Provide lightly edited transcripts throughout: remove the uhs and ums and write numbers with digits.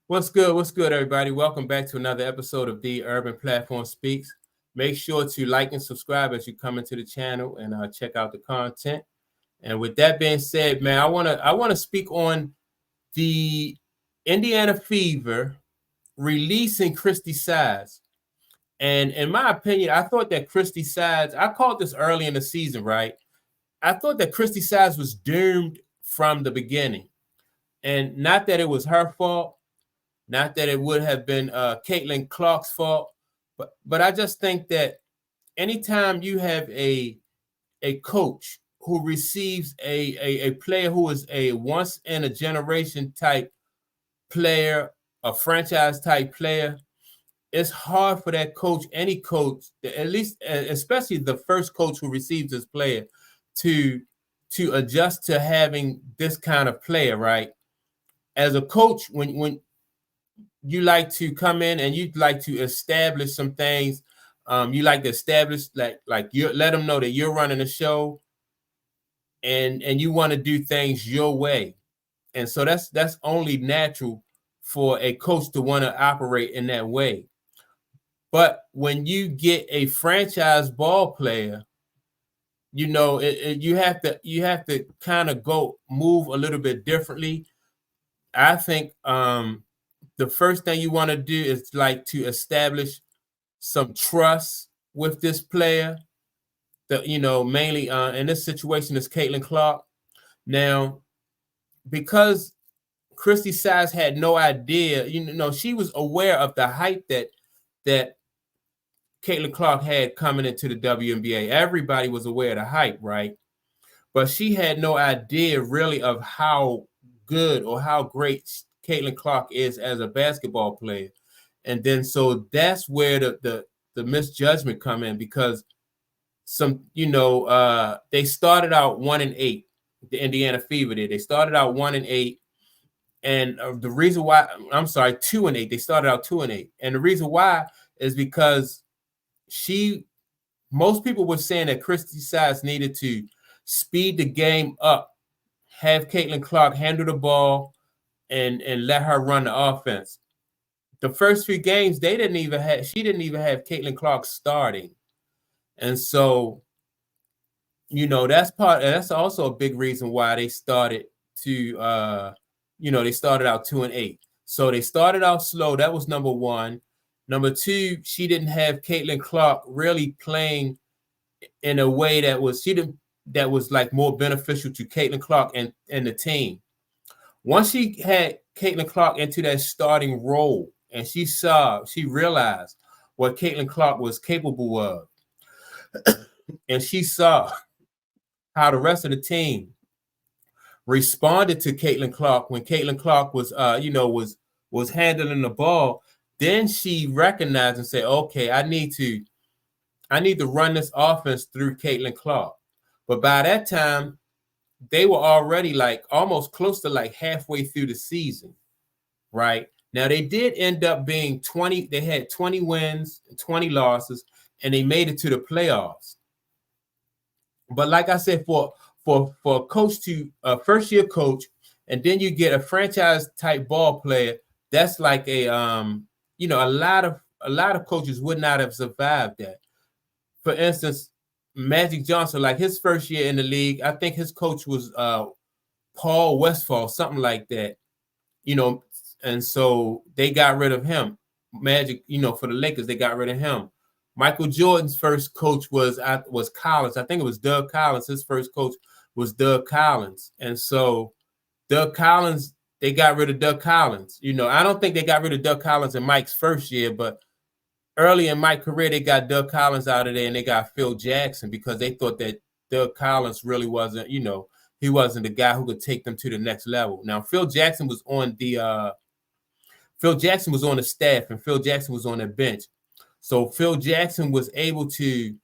What's good? What's good, everybody? Welcome back to another episode of The Urban Platform Speaks. Make sure to like and subscribe as you come into the channel and check out the content. And with that being said, man, I wanna speak on the Indiana Fever releasing Christie Sides. And in my opinion, I thought that Christie Sides, I called this early in the season, right? I thought that Christie Sides was doomed from the beginning. And not that it was her fault, not that it would have been Caitlin Clark's fault, but I just think that anytime you have a coach who receives a player who is a once in a generation type player, a franchise type player, it's hard for that coach, any coach, at least especially the first coach who receives this player, to adjust to having this kind of player, right? As a coach, when you like to come in and you like to establish some things. You like to establish like you let them know that you're running a show and you want to do things your way. And so that's only natural for a coach to want to operate in that way. But when you get a franchise ball player, you have to kind of go move a little bit differently. I think the first thing you want to do is like to establish some trust with this player. Mainly in this situation is Caitlin Clark. Now, because Christie Sides had no idea, she was aware of the hype that Caitlin Clark had coming into the WNBA. Everybody was aware of the hype, right? But she had no idea really of how good or how great Caitlin Clark is as a basketball player. And then so that's where the misjudgment come in, because they started out 1-8. The Indiana Fever did. They started out 1-8. And the reason why, I'm sorry, 2-8. They started out 2-8. And the reason why is because most people were saying that Christie Sides needed to speed the game up, have Caitlin Clark handle the ball, and let her run the offense. The first few games, she didn't even have Caitlin Clark starting. And so, that's also a big reason why they started they started out 2-8. So they started out slow. That was number one. Number two, she didn't have Caitlin Clark really playing in a way that was like more beneficial to Caitlin Clark and the team. Once she had Caitlin Clark into that starting role, and she realized what Caitlin Clark was capable of, and she saw how the rest of the team responded to Caitlin Clark when Caitlin Clark was handling the ball. Then she recognized and said, "Okay, I need to run this offense through Caitlin Clark." But by that time, they were already like almost close to like halfway through the season, right? Now they did end up being 20. They had 20 wins, 20 losses, and they made it to the playoffs. But like I said, for a coach to a first year coach, and then you get a franchise type ball player, that's like a lot of coaches would not have survived that. For instance, Magic Johnson, like his first year in the league, I think his coach was Paul Westphal, something like that. And so they got rid of him. Magic, for the Lakers, they got rid of him. Michael Jordan's first coach was Collins. I think it was Doug Collins. His first coach was Doug Collins. And so Doug Collins, they got rid of Doug Collins. I don't think they got rid of Doug Collins in Mike's first year, but early in Mike's career, they got Doug Collins out of there and they got Phil Jackson because they thought that Doug Collins really wasn't, he wasn't the guy who could take them to the next level. Now, Phil Jackson was on the staff, and Phil Jackson was on the bench. So Phil Jackson was able to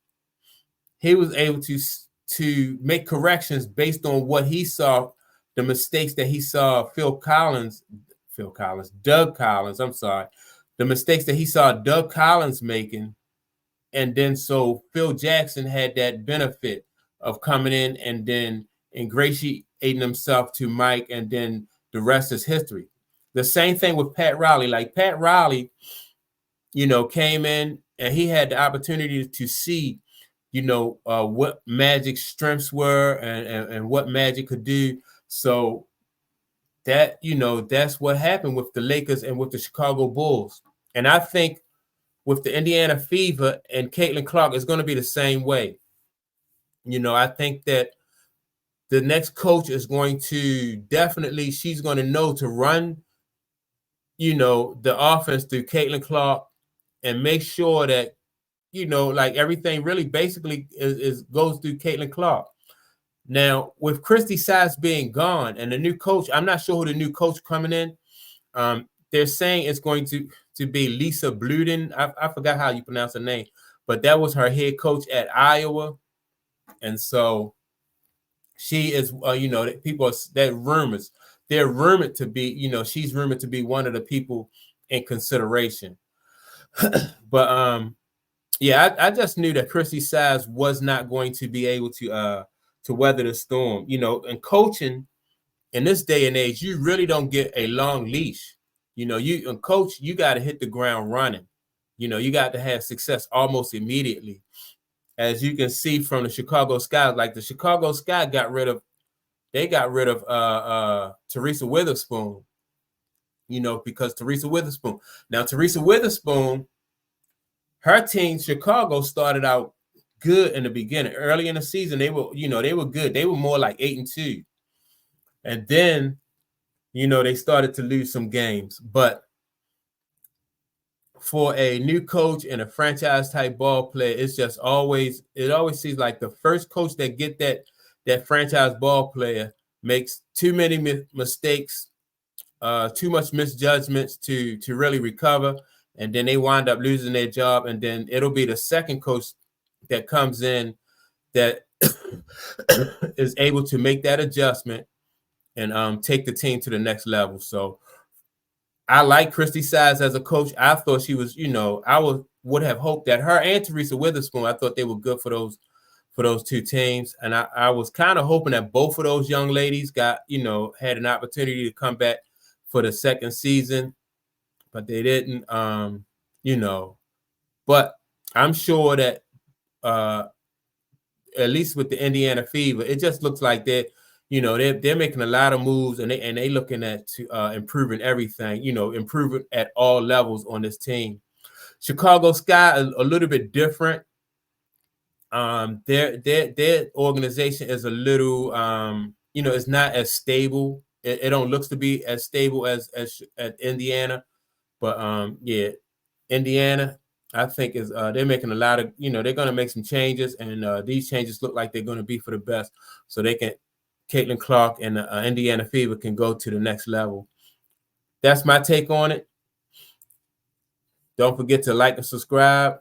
make corrections based on what he saw, the mistakes that he saw Doug Collins, the mistakes that he saw Doug Collins making. And then so Phil Jackson had that benefit of coming in and then ingratiating himself to Mike, and then the rest is history. The same thing with Pat Riley. Like Pat Riley, you know, came in and he had the opportunity to see, you know, what Magic's strengths were and what Magic could do. So that, you know, that's what happened with the Lakers and with the Chicago Bulls. And I think with the Indiana Fever and Caitlin Clark, it's going to be the same way. You know, I think that the next coach is going to definitely, she's going to know to run, you know, the offense through Caitlin Clark and make sure that, you know, like everything really basically is goes through Caitlin Clark. Now, with Christie Sides being gone and the new coach, I'm not sure who the new coach coming in. They're saying it's going to be Lisa Bluden. I forgot how you pronounce her name, but that was her head coach at Iowa. And so she is, you know, people that rumors, they're rumored to be, you know, she's rumored to be one of the people in consideration. But yeah, I just knew that Christie Sides was not going to be able to weather the storm. You know, and coaching in this day and age, you really don't get a long leash. You know, you coach, you got to hit the ground running. You know, you got to have success almost immediately. As you can see from the Chicago Sky, like the Chicago Sky got rid of Teresa Witherspoon, you know, because Teresa Witherspoon, her team, Chicago, started out good in the beginning. Early in the season, they were good. They were more like 8-2. And then, you know, they started to lose some games. But for a new coach and a franchise type ball player, it always seems like the first coach that get that franchise ball player makes too many mistakes, too much misjudgments to really recover, and then they wind up losing their job. And then it'll be the second coach that comes in that is able to make that adjustment and take the team to the next level. So I like Christie Sides as a coach. I thought she was, you know, I would have hoped that her and Teresa Witherspoon, I thought they were good for those two teams. And I was kind of hoping that both of those young ladies got, you know, had an opportunity to come back for the second season, but they didn't, you know. But I'm sure that at least with the Indiana Fever, it just looks like that, you know, they're making a lot of moves and they looking at improving everything, you know, improving at all levels on this team. Chicago Sky a little bit different. Their organization is a little, you know, it's not as stable. It don't looks to be as stable as at Indiana, but yeah, Indiana, I think is they're making a lot of, you know, they're going to make some changes, and these changes look like they're going to be for the best, so they can, Caitlin Clark and the Indiana Fever can go to the next level. That's my take on it. Don't forget to like and subscribe.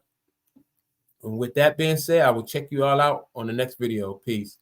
And with that being said, I will check you all out on the next video. Peace.